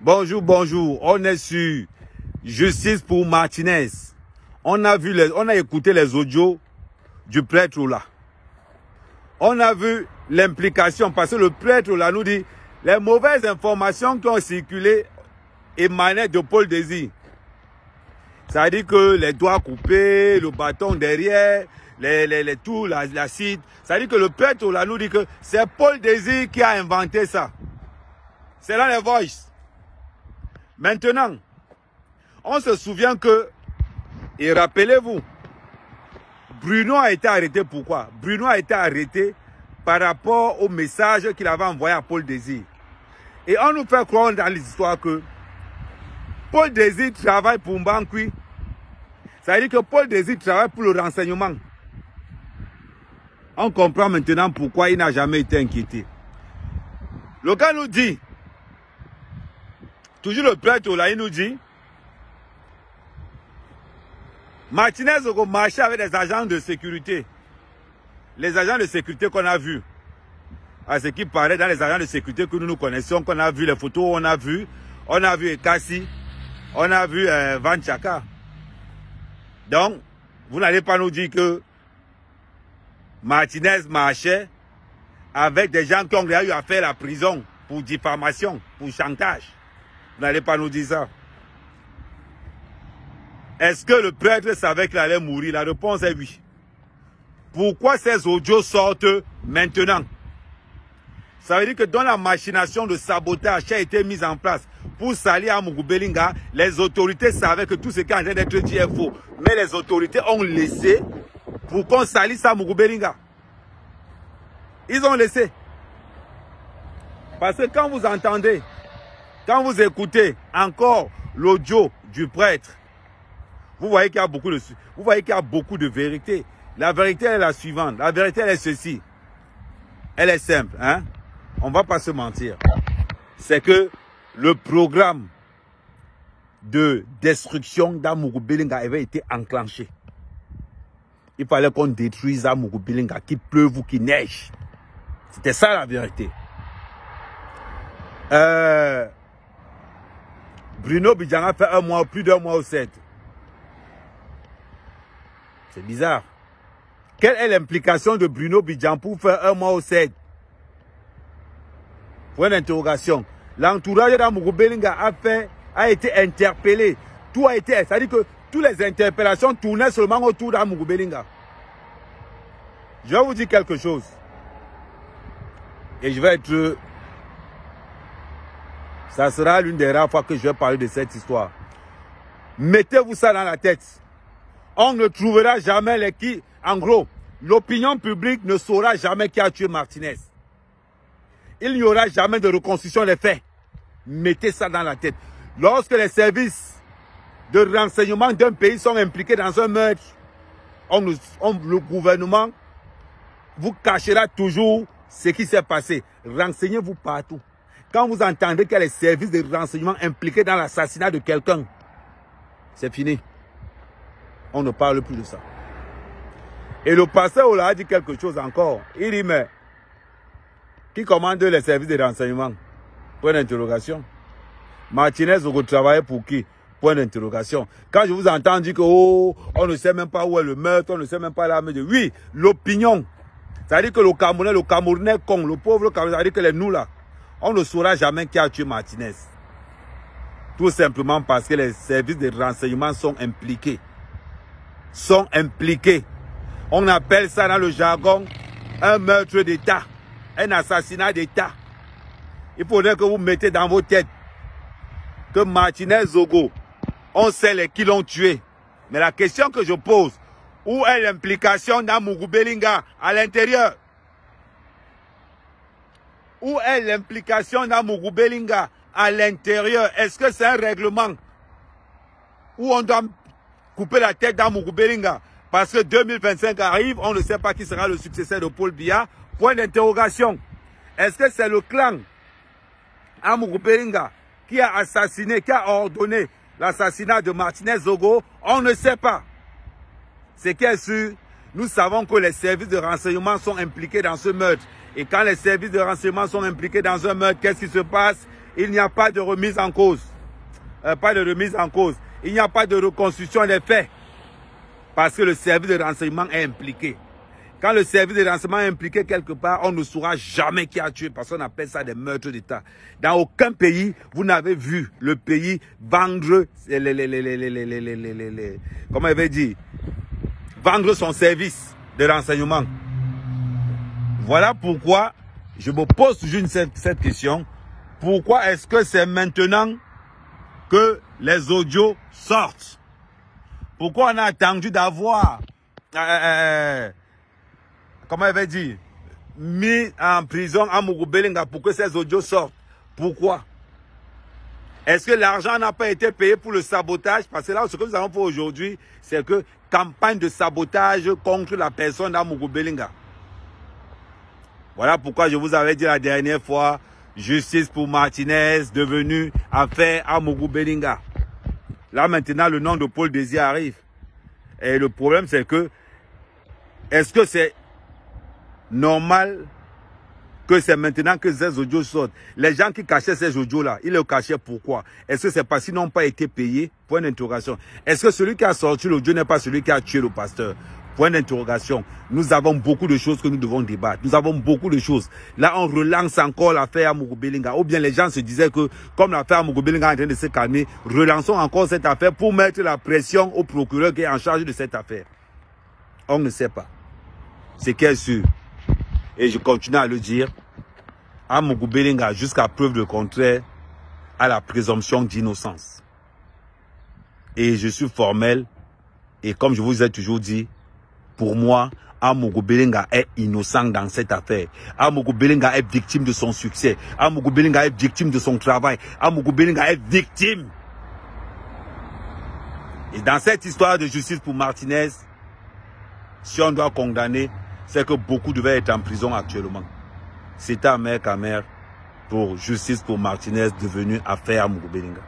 Bonjour, bonjour. On est sur Justice pour Martinez. On a écouté les audios du prêtre là. On a vu l'implication parce que le prêtre là nous dit les mauvaises informations qui ont circulé émanaient de Paul Désir. Ça veut dire que les doigts coupés, le bâton derrière, tout, la cide. Ça veut dire que le prêtre là nous dit que c'est Paul Désir qui a inventé ça. C'est dans les voices. Maintenant, on se souvient que, et rappelez-vous, Bruno a été arrêté pourquoi? Bruno a été arrêté par rapport au message qu'il avait envoyé à Paul Désir. Et on nous fait croire dans l'histoire que Paul Désir travaille pour Mbankwi. Ça veut dire que Paul Désir travaille pour le renseignement. On comprend maintenant pourquoi il n'a jamais été inquiété. Le gars nous dit, toujours le prêtre là, il nous dit, Martinez Zogo marchait avec des agents de sécurité. Les agents de sécurité qu'on a vus. À ce qui paraît dans les agents de sécurité que nous connaissons, qu'on a vu les photos, on a vu Ekassi, on a vu Van Chaka. Donc, vous n'allez pas nous dire que Martinez marchait avec des gens qui ont eu à faire la prison pour diffamation, pour chantage. Vous n'allez pas nous dire ça. Est-ce que le prêtre savait qu'il allait mourir? La réponse est oui. Pourquoi ces audios sortent maintenant? Ça veut dire que dans la machination de sabotage qui a été mise en place pour salir Amougou Bellinga, les autorités savaient que tout ce qui est en train d'être dit est faux. Mais les autorités ont laissé pour qu'on salisse Amougou Bellinga. Ils ont laissé. Parce que quand vous entendez, quand vous écoutez encore l'audio du prêtre, vous voyez qu'il y a beaucoup de vérité. La vérité est la suivante. La vérité elle est ceci. Elle est simple, hein? On ne va pas se mentir. C'est que le programme de destruction d'Amougou Bellinga avait été enclenché. Il fallait qu'on détruise Amougou Bellinga, qu'il pleuve ou qu'il neige. C'était ça la vérité. Bruno Bidjanga fait plus d'un mois au 7. C'est bizarre. Quelle est l'implication de Bruno Bidjanga pour faire un mois au 7? Point d'interrogation. L'entourage d'Amougou Bellinga a été interpellé. Tout a été, c'est-à-dire que toutes les interpellations tournaient seulement autour d'Amougou Bellinga. Je vais vous dire quelque chose. Et je vais être... Ça sera l'une des rares fois que je vais parler de cette histoire. Mettez-vous ça dans la tête. On ne trouvera jamais En gros, l'opinion publique ne saura jamais qui a tué Martinez. Il n'y aura jamais de reconstruction des faits. Mettez ça dans la tête. Lorsque les services de renseignement d'un pays sont impliqués dans un meurtre, le gouvernement vous cachera toujours ce qui s'est passé. Renseignez-vous partout. Quand vous entendez qu'il y a les services de renseignement impliqués dans l'assassinat de quelqu'un, c'est fini. On ne parle plus de ça. Et le pasteur Ola a dit quelque chose encore. Il dit, mais qui commande les services de renseignement? Point d'interrogation. Martinez vous travaillez pour qui? Point d'interrogation. Quand je vous entends dire que on ne sait même pas où est le meurtre, on ne sait même pas l'armée de... Oui, l'opinion. Ça veut dire que le Camerounais con, le pauvre Camerounais, ça veut dire que les nous là, on ne saura jamais qui a tué Martinez. Tout simplement parce que les services de renseignement sont impliqués. On appelle ça dans le jargon un meurtre d'État, un assassinat d'État. Il faudrait que vous mettez dans vos têtes que Martinez Zogo, on sait qui l'ont tué. Mais la question que je pose, où est l'implication d'Amougou Bellinga à l'intérieur? Où est l'implication d'Amougou Bellinga à l'intérieur? Est-ce que c'est un règlement où on doit couper la tête d'Amougou Bellinga? Parce que 2025 arrive, on ne sait pas qui sera le successeur de Paul Biya. Point d'interrogation. Est-ce que c'est le clan Amougou Bellinga qui a assassiné, qui a ordonné l'assassinat de Martinez Zogo? On ne sait pas. Ce qui est sûr, nous savons que les services de renseignement sont impliqués dans ce meurtre. Et quand les services de renseignement sont impliqués dans un meurtre, qu'est-ce qui se passe? il n'y a pas de remise en cause. Pas de remise en cause. Il n'y a pas de reconstruction des faits. Parce que le service de renseignement est impliqué. Quand le service de renseignement est impliqué quelque part, on ne saura jamais qui a tué parce qu'on appelle ça des meurtres d'État. Dans aucun pays, vous n'avez vu le pays vendre comment il veut dire, vendre son service de renseignement. Voilà pourquoi je me pose toujours cette question. Pourquoi est-ce que c'est maintenant que les audios sortent? Pourquoi on a attendu d'avoir, comment il veut dire, mis en prison à Amougou Belinga pour que ces audios sortent? Pourquoi? Est-ce que l'argent n'a pas été payé pour le sabotage? Parce que là, ce que nous allons faire aujourd'hui, c'est que campagne de sabotage contre la personne d'Amougou Belinga. Voilà pourquoi je vous avais dit la dernière fois, justice pour Martinez devenue affaire Amougou Belinga. Là maintenant, le nom de Paul Désir arrive. Et le problème, c'est que, est-ce que c'est normal que c'est maintenant que ces audios sortent? Les gens qui cachaient ces audios-là, ils les cachaient pourquoi? Est-ce que c'est parce qu'ils n'ont pas été payés? Point d'interrogation. Est-ce que celui qui a sorti l'audio n'est pas celui qui a tué le pasteur? Point d'interrogation. Nous avons beaucoup de choses que nous devons débattre. Nous avons beaucoup de choses. Là, on relance encore l'affaire Amougou Belinga. Ou bien les gens se disaient que, comme l'affaire Amougou Belinga est en train de se calmer, relançons encore cette affaire pour mettre la pression au procureur qui est en charge de cette affaire. On ne sait pas. C'est qui est sûr. Et je continue à le dire. Amougou Belinga, jusqu'à preuve de contraire, a la présomption d'innocence. Et je suis formel. Et comme je vous ai toujours dit, pour moi, Amougou Belinga est innocent dans cette affaire. Amougou Belinga est victime de son succès. Amougou Belinga est victime de son travail. Amougou Belinga est victime. Et dans cette histoire de justice pour Martinez, si on doit condamner, c'est que beaucoup devaient être en prison actuellement. C'est Amer Kamer pour justice pour Martinez devenue affaire Amougou Belinga.